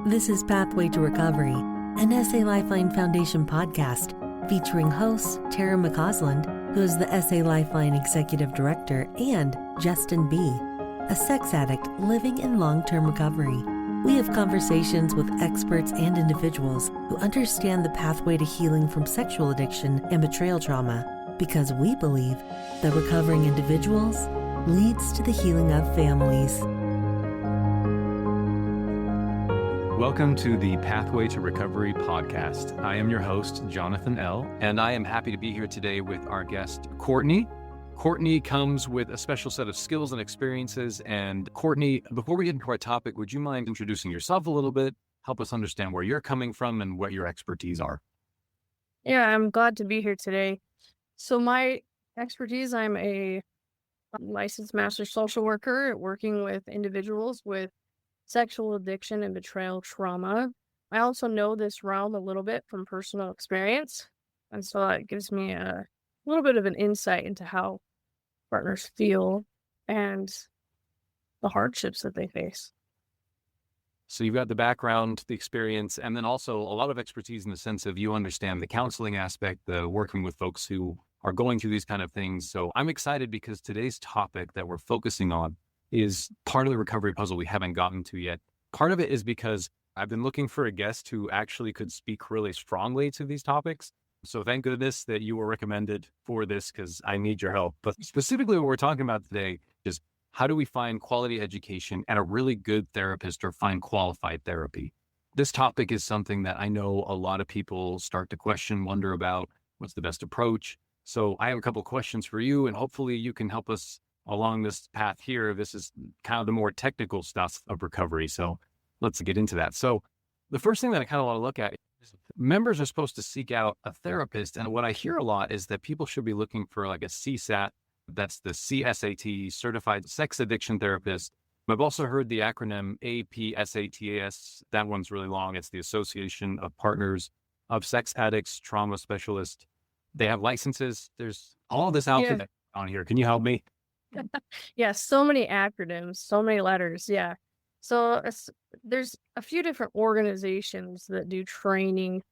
This is Pathway to Recovery, an SA Lifeline Foundation podcast featuring hosts Tara McCausland, who is the SA Lifeline Executive Director, and Justin B., a sex addict living in long-term recovery. We have conversations with experts and individuals who understand the pathway to healing from sexual addiction and betrayal trauma, because we believe that recovering individuals leads to the healing of families. Welcome to the Pathway to Recovery podcast. I am your host, Jonathan L., and I am happy to be here today with our guest, Courtney. Courtney comes with a special set of skills and experiences. And Courtney, before we get into our topic, would you mind introducing yourself a little bit, help us understand where you're coming from and what your expertise are? Yeah, I'm glad to be here today. So my expertise, I'm a licensed master social worker working with individuals with sexual addiction and betrayal trauma. I also know this realm a little bit from personal experience. And so that gives me a little bit of an insight into how partners feel and the hardships that they face. So you've got the background, the experience, and then also a lot of expertise in the sense of you understand the counseling aspect, the working with folks who are going through these kind of things. So I'm excited because today's topic that we're focusing on is part of the recovery puzzle we haven't gotten to yet. Part of it is because I've been looking for a guest who actually could speak really strongly to these topics. So thank goodness that you were recommended for this because I need your help. But specifically what we're talking about today is how do we find quality education and a really good therapist or find qualified therapy? This topic is something that I know a lot of people start to question, wonder about what's the best approach. So I have a couple of questions for you, and hopefully you can help us along this path here. This is kind of the more technical stuff of recovery. So let's get into that. So the first thing that I kind of want to look at is members are supposed to seek out a therapist. And what I hear a lot is that people should be looking for like a CSAT. That's the CSAT, Certified Sex Addiction Therapist. I've also heard the acronym APSATAS. That one's really long. It's the Association of Partners of Sex Addicts Trauma Specialists. They have licenses. There's all this alphabet on here. Can you help me? Yeah, so many acronyms, so many letters. Yeah. So there's a few different organizations that do training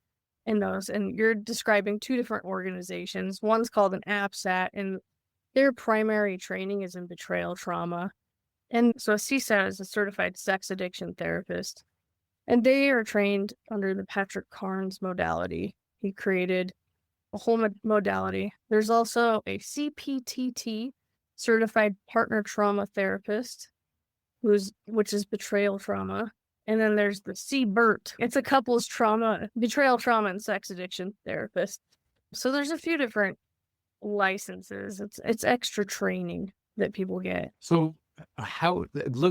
in those, and you're describing two different organizations. One's called an APSAT, and their primary training is in betrayal trauma. And so a CSAT is a Certified Sex Addiction Therapist, and they are trained under the Patrick Carnes modality. He created a whole modality. There's also a CPTT, Certified Partner Trauma Therapist, which is betrayal trauma. And then there's the CBERT. It's a couples trauma, betrayal trauma and sex addiction therapist. So there's a few different licenses. It's extra training that people get. So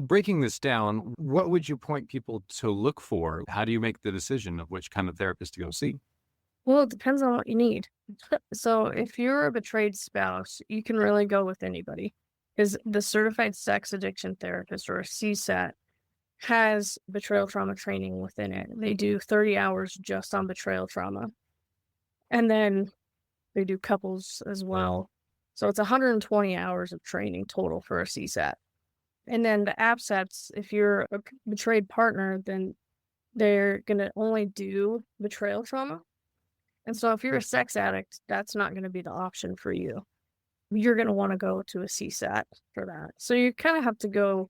breaking this down, what would you point people to look for? How do you make the decision of which kind of therapist to go see? Well, it depends on what you need. So if you're a betrayed spouse, you can really go with anybody, because the Certified Sex Addiction Therapist, or a CSAT, has betrayal trauma training within it. They do 30 hours just on betrayal trauma. And then they do couples as well. So it's 120 hours of training total for a CSAT. And then the APSATs, if you're a betrayed partner, then they're going to only do betrayal trauma. And so if you're a sex addict, that's not going to be the option for you. You're going to want to go to a CSAT for that. So you kind of have to go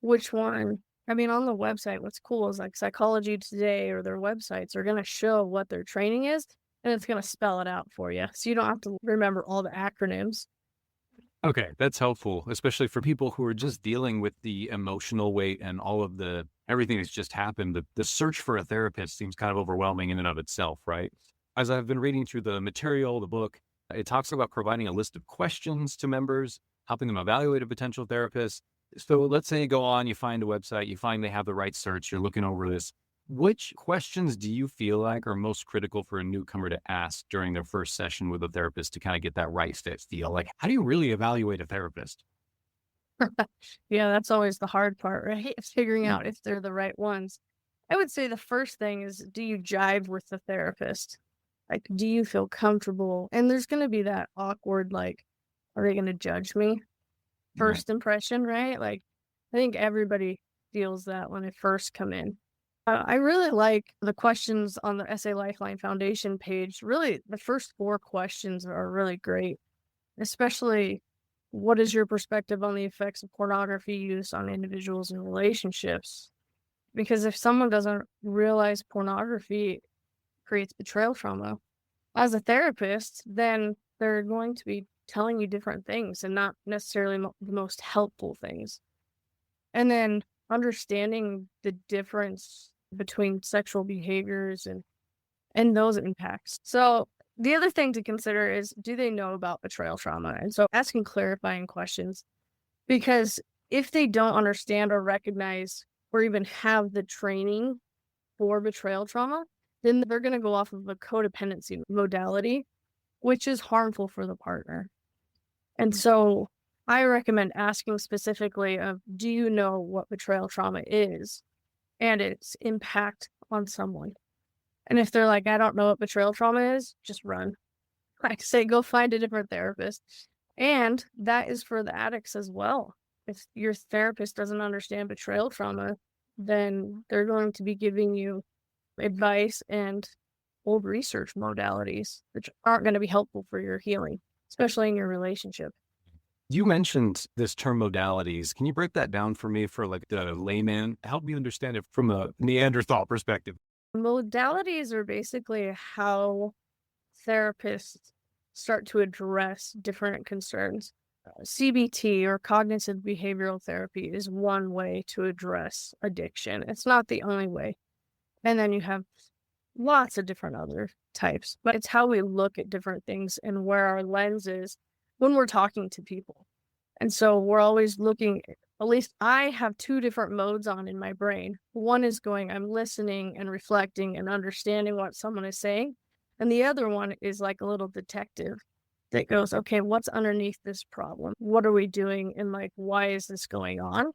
which one. I mean, on the website, what's cool is like Psychology Today or their websites are going to show what their training is, and it's going to spell it out for you. So you don't have to remember all the acronyms. Okay, that's helpful, especially for people who are just dealing with the emotional weight and all of everything that's just happened. The search for a therapist seems kind of overwhelming in and of itself, right? As I've been reading through the material, the book, it talks about providing a list of questions to members, helping them evaluate a potential therapist. So let's say you go on, you find a website, you find they have the right search, you're looking over this. Which questions do you feel like are most critical for a newcomer to ask during their first session with a therapist to kind of get that right fit feel? Like, how do you really evaluate a therapist? Yeah, that's always the hard part, right? Figuring out if they're the right ones. I would say the first thing is, do you jive with the therapist? Like, do you feel comfortable? And there's going to be that awkward, like, are they going to judge me? First impression, right? Like, I think everybody feels that when they first come in. I really like the questions on the SA Lifeline Foundation page. Really, the first 4 questions are really great, especially what is your perspective on the effects of pornography use on individuals and relationships? Because if someone doesn't realize pornography creates betrayal trauma, as a therapist, then they're going to be telling you different things and not necessarily the most helpful things. And then understanding the difference between sexual behaviors and those impacts. So the other thing to consider is, do they know about betrayal trauma? And so asking clarifying questions, because if they don't understand or recognize or even have the training for betrayal trauma, then they're going to go off of a codependency modality, which is harmful for the partner. And so I recommend asking specifically of, do you know what betrayal trauma is and its impact on someone? And if they're like, I don't know what betrayal trauma is, just run. Like say, go find a different therapist. And that is for the addicts as well. If your therapist doesn't understand betrayal trauma, then they're going to be giving you advice and old research modalities, which aren't going to be helpful for your healing, especially in your relationship. You mentioned this term modalities. Can you break that down for me for like the layman? Help me understand it from a Neanderthal perspective. Modalities are basically how therapists start to address different concerns. CBT or cognitive behavioral therapy is one way to address addiction. It's not the only way. And then you have lots of different other types, but it's how we look at different things and where our lens is when we're talking to people. And so we're always looking, at least I have 2 different modes on in my brain. One is going, I'm listening and reflecting and understanding what someone is saying. And the other one is like a little detective that goes, okay, what's underneath this problem? What are we doing? And like, why is this going on?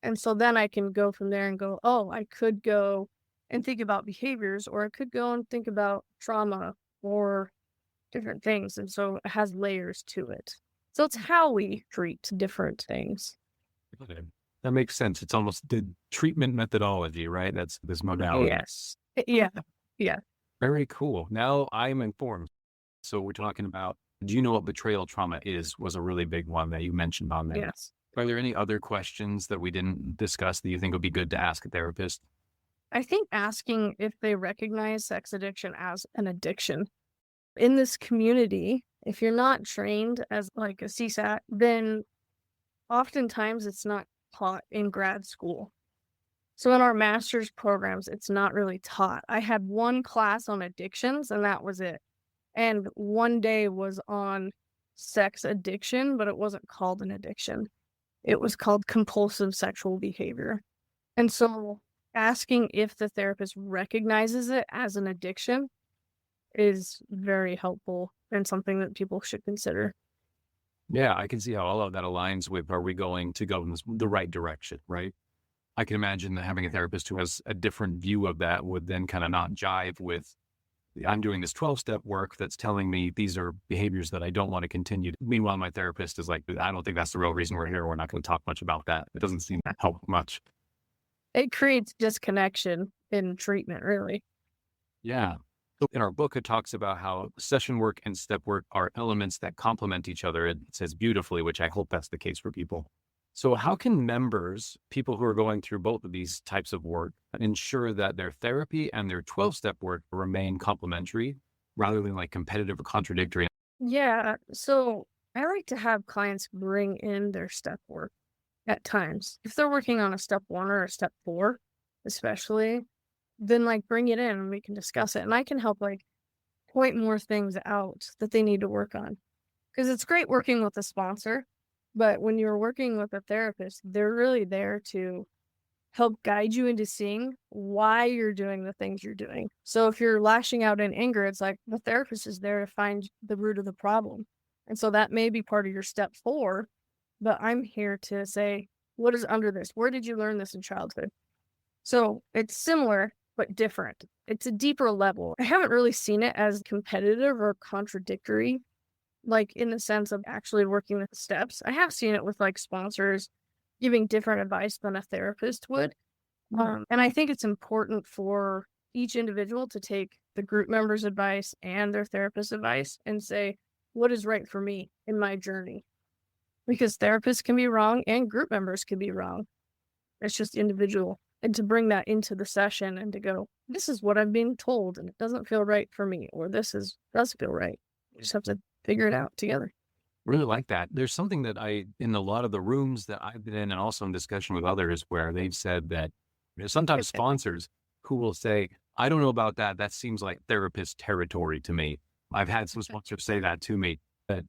And so then I can go from there and go, oh, I could go and think about behaviors, or I could go and think about trauma or different things. And so it has layers to it. So it's how we treat different things. Okay. That makes sense. It's almost the treatment methodology, right? That's this modality. Yes. Yeah. Yeah. Very cool. Now I'm informed. So we're talking about, do you know what betrayal trauma is? Was a really big one that you mentioned on there. Yes. Are there any other questions that we didn't discuss that you think would be good to ask a therapist? I think asking if they recognize sex addiction as an addiction in this community, if you're not trained as like a CSAT, then oftentimes it's not taught in grad school. So in our master's programs, it's not really taught. I had 1 class on addictions and that was it. And 1 day was on sex addiction, but it wasn't called an addiction. It was called compulsive sexual behavior. And so asking if the therapist recognizes it as an addiction is very helpful and something that people should consider. Yeah, I can see how all of that aligns with, are we going to go in the right direction, right? I can imagine that having a therapist who has a different view of that would then kind of not jive with, I'm doing this 12-step work that's telling me these are behaviors that I don't want to continue. Meanwhile, my therapist is like, I don't think that's the real reason we're here. We're not going to talk much about that. It doesn't seem to help much. It creates disconnection in treatment, really. Yeah. So in our book, it talks about how session work and step work are elements that complement each other. It says beautifully, which I hope that's the case for people. So how can members, people who are going through both of these types of work, ensure that their therapy and their 12-step work remain complementary rather than like competitive or contradictory? Yeah. So I like to have clients bring in their step work at times. If they're working on a step 1 or a step 4, especially, then like bring it in and we can discuss it. And I can help like point more things out that they need to work on. Because it's great working with a sponsor, but when you're working with a therapist, they're really there to help guide you into seeing why you're doing the things you're doing. So if you're lashing out in anger, it's like the therapist is there to find the root of the problem. And so that may be part of your step 4, but I'm here to say, what is under this? Where did you learn this in childhood? So it's similar, but different. It's a deeper level. I haven't really seen it as competitive or contradictory, like in the sense of actually working with the steps. I have seen it with like sponsors giving different advice than a therapist would. And I think it's important for each individual to take the group member's advice and their therapist's advice and say, what is right for me in my journey? Because therapists can be wrong and group members can be wrong. It's just individual. And to bring that into the session and to go, this is what I'm being told and it doesn't feel right for me, or does feel right. We just have to figure it out together. Really like that. There's something that in a lot of the rooms that I've been in and also in discussion with others where they've said that there's sometimes sponsors who will say, I don't know about that. That seems like therapist territory to me. I've had some sponsors say that to me. But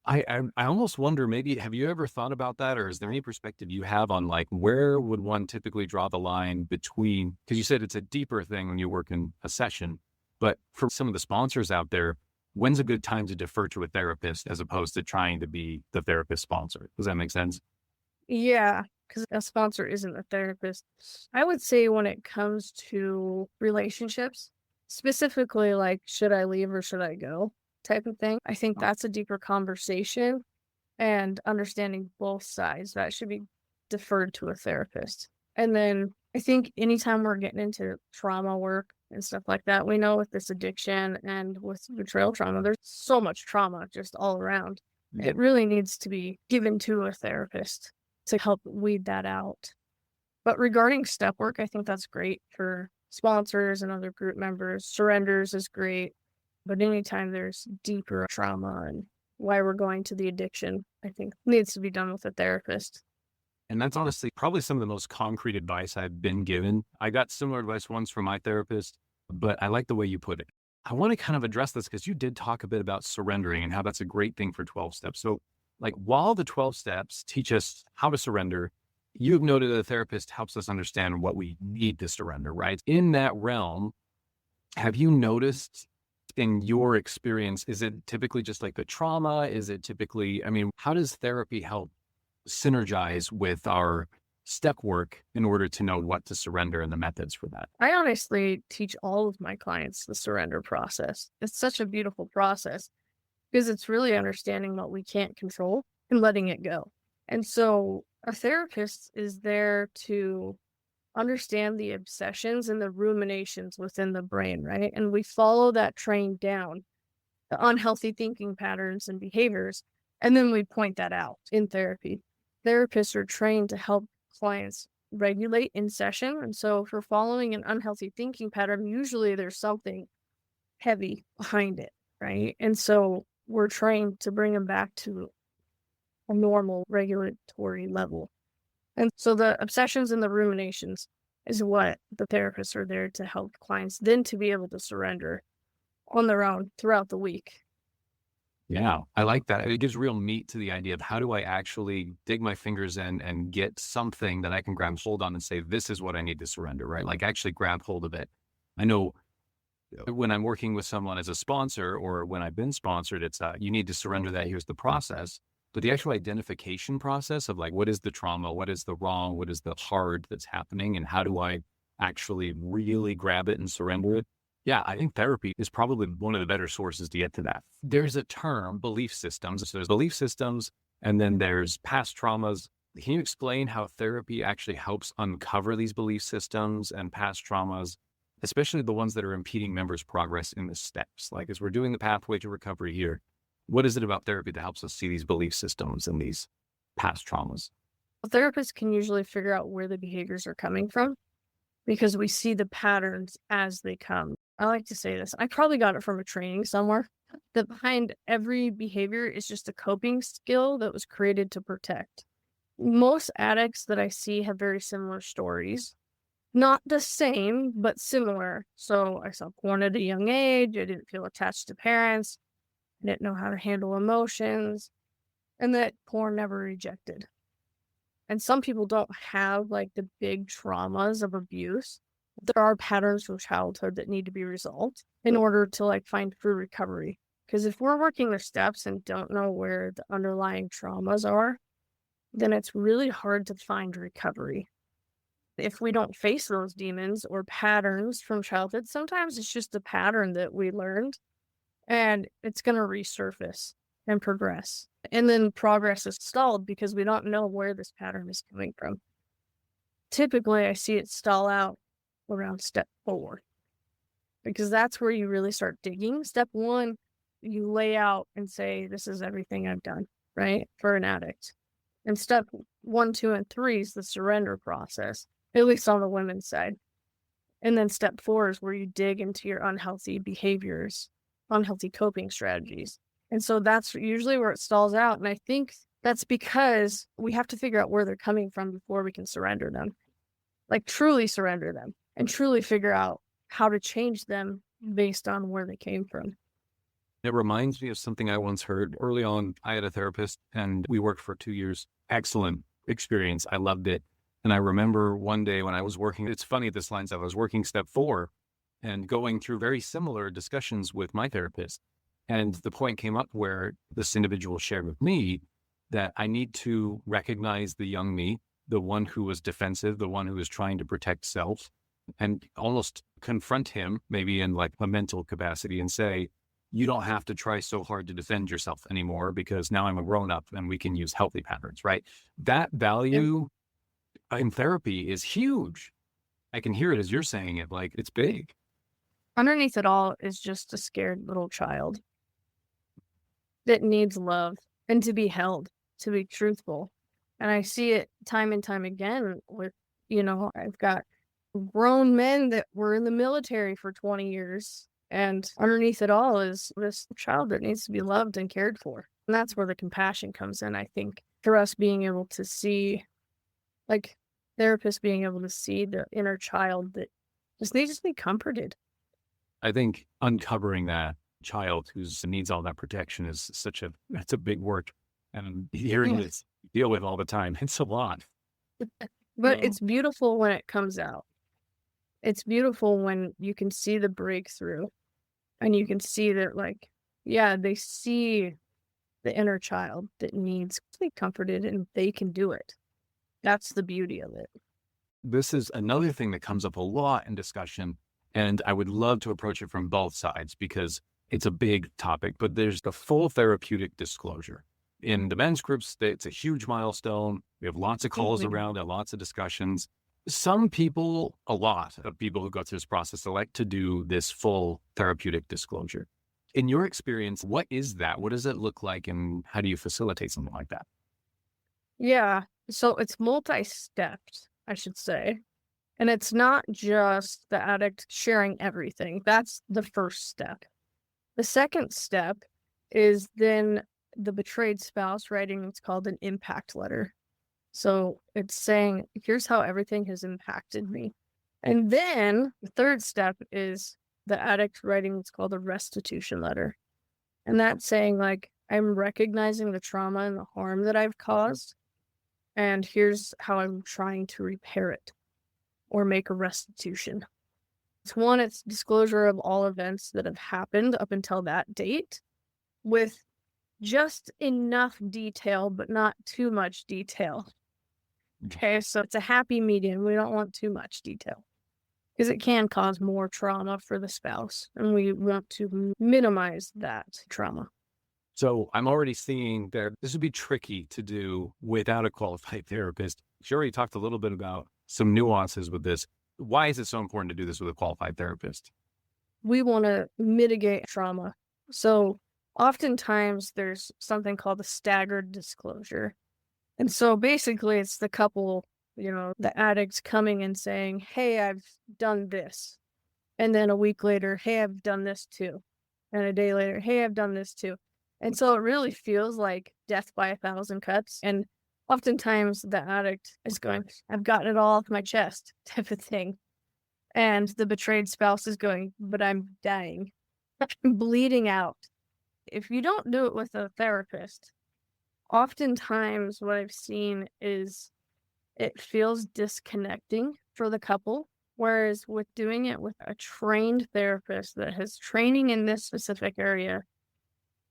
I almost wonder, maybe, have you ever thought about that? Or is there any perspective you have on like, where would one typically draw the line between, because you said it's a deeper thing when you work in a session, but for some of the sponsors out there, when's a good time to defer to a therapist as opposed to trying to be the therapist sponsor? Does that make sense? Yeah, because a sponsor isn't a therapist. I would say when it comes to relationships, specifically like, should I leave or should I go type of thing, I think that's a deeper conversation and understanding both sides. That should be deferred to a therapist. And then I think anytime we're getting into trauma work and stuff like that, we know with this addiction and with betrayal trauma, there's so much trauma just all around. It really needs to be given to a therapist to help weed that out. But regarding step work, I think that's great for sponsors and other group members. Surrenders is great. But anytime there's deeper trauma and why we're going to the addiction, I think needs to be done with a therapist. And that's honestly probably some of the most concrete advice I've been given. I got similar advice once from my therapist, but I like the way you put it. I want to kind of address this because you did talk a bit about surrendering and how that's a great thing for 12 steps. So like while the 12 steps teach us how to surrender, you've noted that the therapist helps us understand what we need to surrender, right? In that realm, have you noticed in your experience, is it typically just like the trauma? Is it typically, I mean, how does therapy help synergize with our step work in order to know what to surrender and the methods for that? I honestly teach all of my clients the surrender process. It's such a beautiful process because it's really understanding what we can't control and letting it go. And so a therapist is there to understand the obsessions and the ruminations within the brain, right? And we follow that train down, the unhealthy thinking patterns and behaviors, and then we point that out in therapy. Therapists are trained to help clients regulate in session. And so if we're following an unhealthy thinking pattern, usually there's something heavy behind it, right? And so we're trained to bring them back to a normal regulatory level. And so the obsessions and the ruminations is what the therapists are there to help clients then to be able to surrender on their own throughout the week. Yeah, I like that. It gives real meat to the idea of how do I actually dig my fingers in and get something that I can grab hold on and say, this is what I need to surrender, right? Like actually grab hold of it. I know when I'm working with someone as a sponsor or when I've been sponsored, it's you need to surrender that. Here's the process. But the actual identification process of like, what is the trauma? What is the wrong? What is the hard that's happening? And how do I actually really grab it and surrender it? Yeah, I think therapy is probably one of the better sources to get to that. There's a term, belief systems. So there's belief systems, and then there's past traumas. Can you explain how therapy actually helps uncover these belief systems and past traumas, especially the ones that are impeding members' progress in the steps? Like as we're doing the pathway to recovery here, what is it about therapy that helps us see these belief systems and these past traumas? Therapists can usually figure out where the behaviors are coming from because we see the patterns as they come. I like to say this. I probably got it from a training somewhere that behind every behavior is just a coping skill that was created to protect. Most addicts that I see have very similar stories. Not the same, but similar. So I saw porn at a young age. I didn't feel attached to parents. I didn't know how to handle emotions. And that porn never rejected. And some people don't have like the big traumas of abuse. There are patterns from childhood that need to be resolved in order to like find true recovery. Because if we're working the steps and don't know where the underlying traumas are, then it's really hard to find recovery. If we don't face those demons or patterns from childhood, sometimes it's just a pattern that we learned and it's going to resurface and progress. And then progress is stalled because we don't know where this pattern is coming from. typically I see it stall out around step 4, because that's where you really start digging. Step 1, you lay out and say, this is everything I've done, right? For an addict. And step 1, 2, and 3 is the surrender process, at least on the women's side. And then step 4 is where you dig into your unhealthy behaviors, unhealthy coping strategies. And so that's usually where it stalls out. And I think that's because we have to figure out where they're coming from before we can surrender them, like truly surrender them and truly figure out how to change them based on where they came from. It reminds me of something I once heard early on. I had a therapist and we worked for 2 years. Excellent experience. I loved it. And I remember one day when I was working, it's funny, this lines up, I was working step 4 and going through very similar discussions with my therapist. And the point came up where this individual shared with me that I need to recognize the young me, the one who was defensive, the one who was trying to protect self, and almost confront him, maybe in like a mental capacity, and say, you don't have to try so hard to defend yourself anymore because now I'm a grown up and we can use healthy patterns, right? That value in therapy is huge. I can hear it as you're saying it, like it's big. Underneath it all is just a scared little child that needs love and to be held, to be truthful. And I see it time and time again with, I've got grown men that were in the military for 20 years. And underneath it all is this child that needs to be loved and cared for. And that's where the compassion comes in, I think, for us being able to see, like therapists being able to see the inner child that just needs to be comforted. I think uncovering that child who needs all that protection is that's a big work. And hearing this deal with all the time, it's a lot. But it's beautiful when it comes out. It's beautiful when you can see the breakthrough and you can see that, like, they see the inner child that needs to be comforted and they can do it. That's the beauty of it. This is another thing that comes up a lot in discussion, and I would love to approach it from both sides because it's a big topic, but there's the full therapeutic disclosure. In the men's groups, it's a huge milestone. We have lots of calls around and lots of discussions. Some people, a lot of people who go through this process, elect to do this full therapeutic disclosure. In your experience, what is that? What does it look like, and how do you facilitate something like that? Yeah. So it's multi-stepped, I should say. And it's not just the addict sharing everything. That's the first step. The second step is then the betrayed spouse writing what's called an impact letter. So it's saying, here's how everything has impacted me. And then the third step is the addict writing what's called a restitution letter. And that's saying, like, I'm recognizing the trauma and the harm that I've caused. And here's how I'm trying to repair it or make a restitution. It's disclosure of all events that have happened up until that date with just enough detail, but not too much detail. Okay, so it's a happy medium. We don't want too much detail because it can cause more trauma for the spouse, and we want to minimize that trauma. So I'm already seeing that this would be tricky to do without a qualified therapist. She already talked a little bit about some nuances with this. Why is it so important to do this with a qualified therapist? We want to mitigate trauma. So oftentimes there's something called a staggered disclosure. And so basically it's the couple, the addicts coming and saying, hey, I've done this. And then a week later, hey, I've done this too. And a day later, hey, I've done this too. And so it really feels like death by 1,000 cuts. And oftentimes the addict is going, I've gotten it all off my chest type of thing. And the betrayed spouse is going, but I'm dying. I'm bleeding out. If you don't do it with a therapist, oftentimes what I've seen is it feels disconnecting for the couple. Whereas with doing it with a trained therapist that has training in this specific area,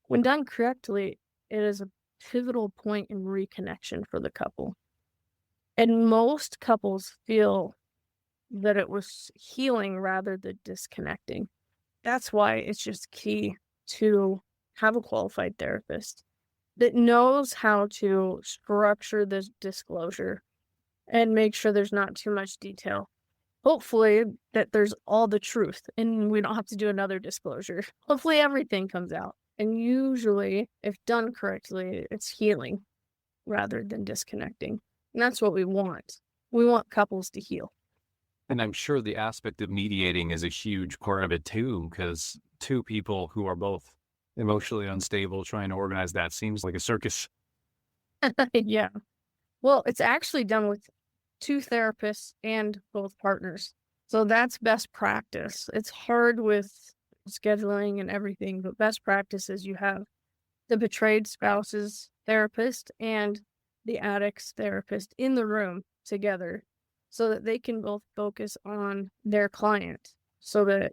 when done correctly, it is a pivotal point in reconnection for the couple. And most couples feel that it was healing rather than disconnecting. That's why it's just key to have a qualified therapist that knows how to structure this disclosure and make sure there's not too much detail. Hopefully that there's all the truth and we don't have to do another disclosure. Hopefully everything comes out. And usually, if done correctly, it's healing rather than disconnecting. And that's what we want. We want couples to heal. And I'm sure the aspect of mediating is a huge part of it too, because two people who are both emotionally unstable trying to organize that seems like a circus. Yeah. Well, it's actually done with two therapists and both partners. So that's best practice. It's hard with scheduling and everything, but best practice is you have the betrayed spouse's therapist and the addict's therapist in the room together so that they can both focus on their client, so that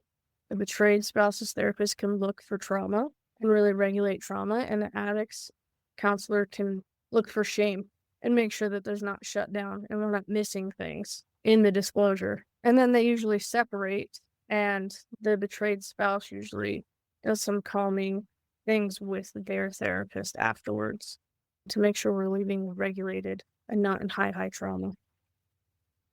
the betrayed spouse's therapist can look for trauma and really regulate trauma, and the addict's counselor can look for shame and make sure that there's not shut down and we're not missing things in the disclosure. And then they usually separate, and the betrayed spouse usually does some calming things with their therapist afterwards to make sure we're leaving regulated and not in high trauma.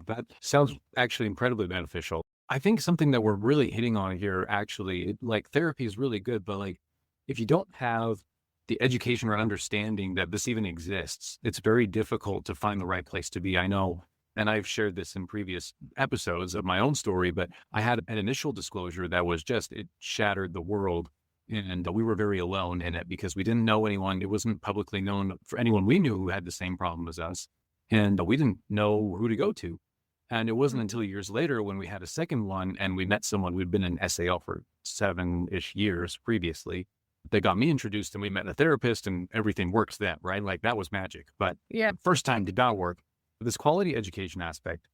That sounds actually incredibly beneficial. I think something that we're really hitting on here, actually, like therapy is really good, but like if you don't have the education or understanding that this even exists, it's very difficult to find the right place to be. I know, and I've shared this in previous episodes of my own story, but I had an initial disclosure that was just, it shattered the world. And we were very alone in it because we didn't know anyone. It wasn't publicly known for anyone we knew who had the same problem as us. And we didn't know who to go to. And it wasn't until years later when we had a second one and we met someone who'd been in SAL for 7-ish years previously. They got me introduced and we met a therapist and everything works then, right? Like that was magic. But Yeah. the first time did not work. This quality education aspect,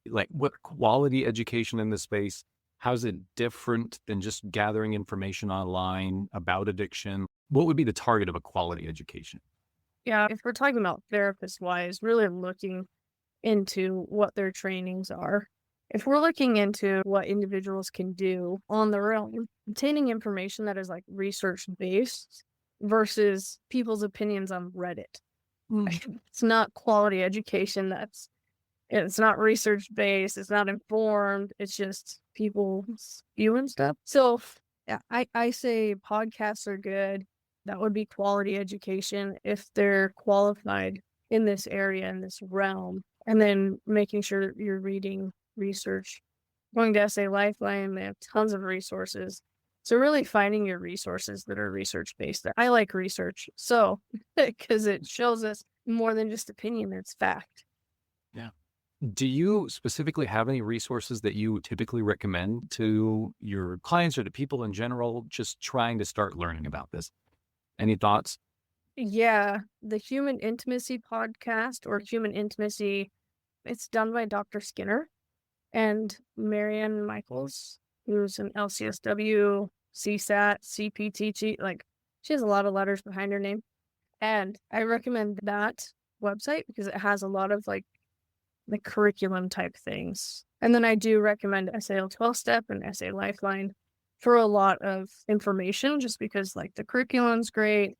like what quality education in this space, how's it different than just gathering information online about addiction? What would be the target of a quality education? Yeah. If we're talking about therapist wise, really looking into what their trainings are. If we're looking into what individuals can do on their own, obtaining information that is like research based versus people's opinions on Reddit. It's not quality education. It's not research based. It's not informed. It's just people spewing stuff. So yeah, I say podcasts are good. That would be quality education if they're qualified in this area, in this realm. And then making sure that you're reading research. Going to SA Lifeline, they have tons of resources. So really finding your resources that are research-based. I like research, so because it shows us more than just opinion, it's fact. Yeah. Do you specifically have any resources that you typically recommend to your clients or to people in general just trying to start learning about this? Any thoughts? Yeah, the Human Intimacy podcast or Human Intimacy, it's done by Dr. Skinner and Marianne Michaels, who's an LCSW, CSAT, CPT, like she has a lot of letters behind her name. And I recommend that website because it has a lot of like the curriculum type things. And then I do recommend SAL 12-step and SA Lifeline for a lot of information just because like the curriculum's great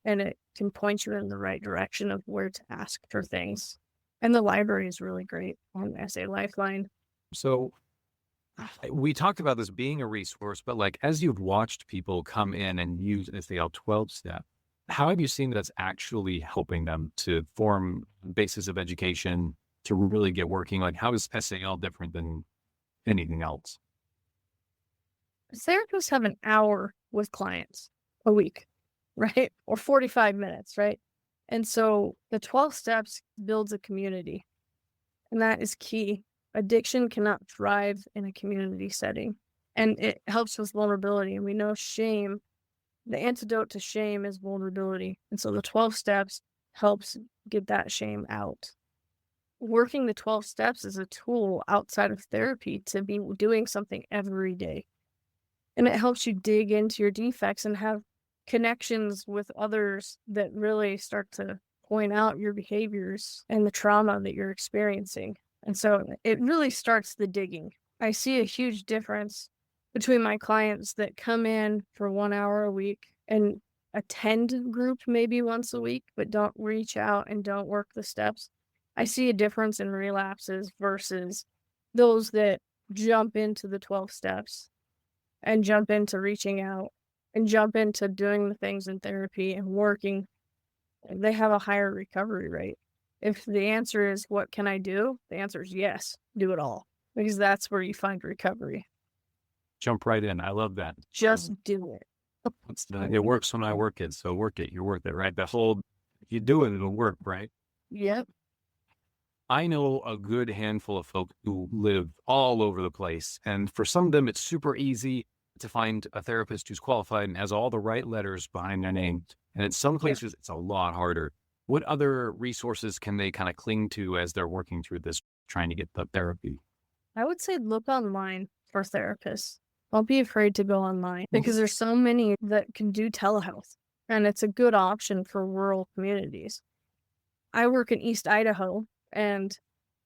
and it can point you in the right direction of where to ask for things. And the library is really great on SA Lifeline. So we talked about this being a resource, but like as you've watched people come in and use SAL 12-step, how have you seen that's actually helping them to form basis of education to really get working? Like how is SAL different than anything else? Therapists have an hour with clients a week, right? Or 45 minutes, right? And so the 12 steps builds a community, and that is key. Addiction cannot thrive in a community setting, and it helps with vulnerability. And we know shame, the antidote to shame is vulnerability. And so the 12 steps helps get that shame out. Working the 12 steps is a tool outside of therapy to be doing something every day. And it helps you dig into your defects and have connections with others that really start to point out your behaviors and the trauma that you're experiencing. And so it really starts the digging. I see a huge difference between my clients that come in for 1 hour a week and attend group maybe once a week, but don't reach out and don't work the steps, I see a difference in relapses versus those that jump into the 12 steps and jump into reaching out and jump into doing the things in therapy and working. They have a higher recovery rate. If the answer is, what can I do? The answer is yes, do it all, because that's where you find recovery. Jump right in. I love that. Just do it. It works when I work it. So work it. You're worth it, right? The whole, if you do it, it'll work, right? Yep. I know a good handful of folk who live all over the place. And for some of them, it's super easy to find a therapist who's qualified and has all the right letters behind their name. And in some places, it's a lot harder. What other resources can they kind of cling to as they're working through this, trying to get the therapy? I would say look online for therapists. Don't be afraid to go online, because there's so many that can do telehealth, and it's a good option for rural communities. I work in East Idaho, and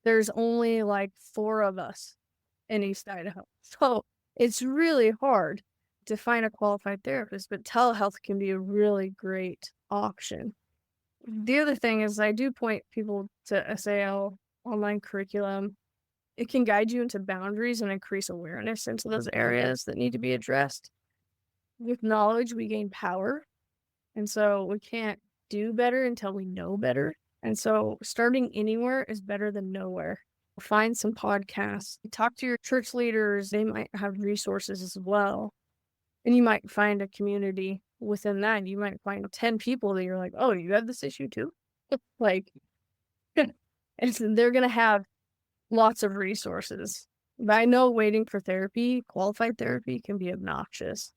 there's only like 4 of us in East Idaho. So it's really hard to find a qualified therapist, but telehealth can be a really great option. The other thing is, I do point people to SAL online curriculum. It can guide you into boundaries and increase awareness into those areas that need to be addressed. With knowledge, we gain power. And so we can't do better until we know better. And so starting anywhere is better than nowhere. Find some podcasts. Talk to your church leaders. They might have resources as well. And you might find a community within that. You might find 10 people that you're like, oh, you have this issue too? Like, and so they're going to have lots of resources. But I know waiting for therapy, qualified therapy, can be obnoxious.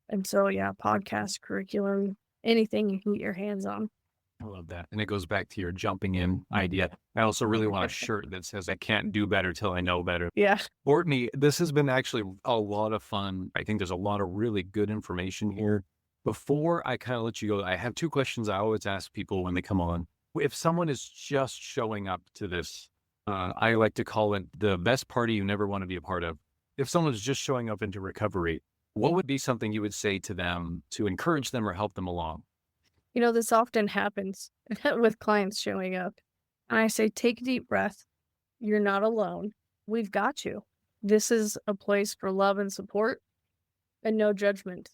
And so, yeah, podcast, curriculum, anything you can get your hands on. I love that. And it goes back to your jumping in idea. I also really want a shirt that says, I can't do better till I know better. Yeah. Courtney, this has been actually a lot of fun. I think there's a lot of really good information here. Before I kind of let you go, I have 2 questions I always ask people when they come on. If someone is just showing up to this, I like to call it the best party you never want to be a part of. If someone's just showing up into recovery, what would be something you would say to them to encourage them or help them along? You know, this often happens with clients showing up. And I say, take a deep breath. You're not alone. We've got you. This is a place for love and support and no judgment.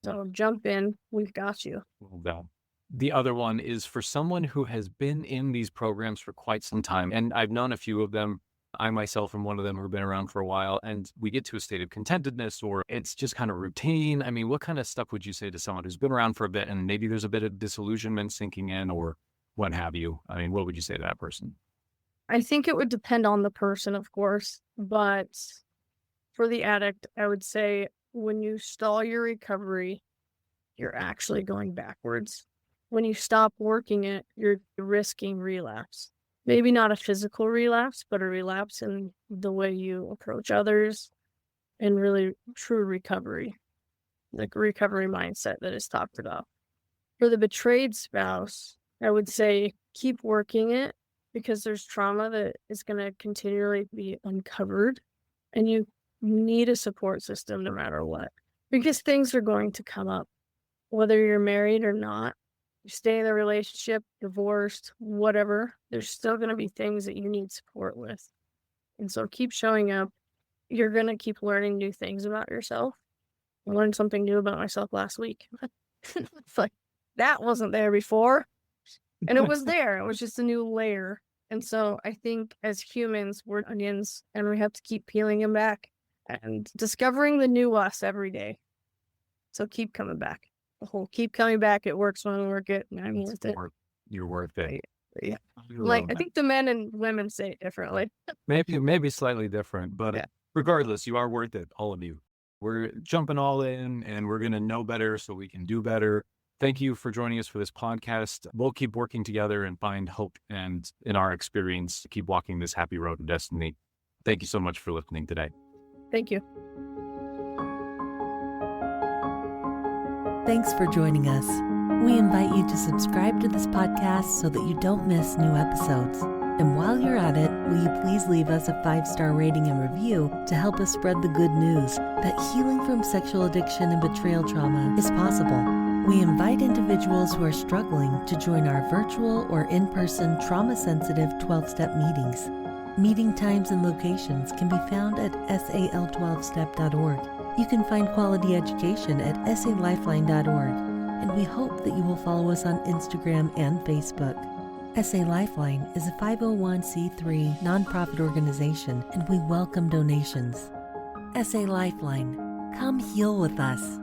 So jump in. We've got you. Well done. The other one is for someone who has been in these programs for quite some time. And I've known a few of them. I myself am one of them who've been around for a while, and we get to a state of contentedness, or it's just kind of routine. I mean, what kind of stuff would you say to someone who's been around for a bit and maybe there's a bit of disillusionment sinking in or what have you? I mean, what would you say to that person? I think it would depend on the person, of course, but for the addict, I would say when you stall your recovery, you're actually going backwards. When you stop working it, you're risking relapse. Maybe not a physical relapse, but a relapse in the way you approach others and really true recovery, like recovery mindset that is talked about. For the betrayed spouse, I would say keep working it, because there's trauma that is going to continually be uncovered, and you need a support system no matter what, because things are going to come up, whether you're married or not. You stay in the relationship, divorced, whatever, there's still going to be things that you need support with. And so keep showing up. You're going to keep learning new things about yourself. I learned something new about myself last week. It's like, that wasn't there before. And it was there. It was just a new layer. And so I think as humans, we're onions, and we have to keep peeling them back and discovering the new us every day. So keep coming back. The whole keep coming back. It works when we work it, and I'm worth it. You're worth it. Yeah. Like, I think the men and women say it differently. Maybe slightly different, but regardless, you are worth it, all of you. We're jumping all in, and we're going to know better so we can do better. Thank you for joining us for this podcast. We'll keep working together and find hope, and in our experience, keep walking this happy road to destiny. Thank you so much for listening today. Thank you. Thanks for joining us. We invite you to subscribe to this podcast so that you don't miss new episodes. And while you're at it, will you please leave us a 5-star rating and review to help us spread the good news that healing from sexual addiction and betrayal trauma is possible. We invite individuals who are struggling to join our virtual or in-person trauma-sensitive 12-step meetings. Meeting times and locations can be found at sal12step.org. You can find quality education at salifeline.org, and we hope that you will follow us on Instagram and Facebook. SA Lifeline is a 501c3 nonprofit organization, and we welcome donations. SA Lifeline, come heal with us.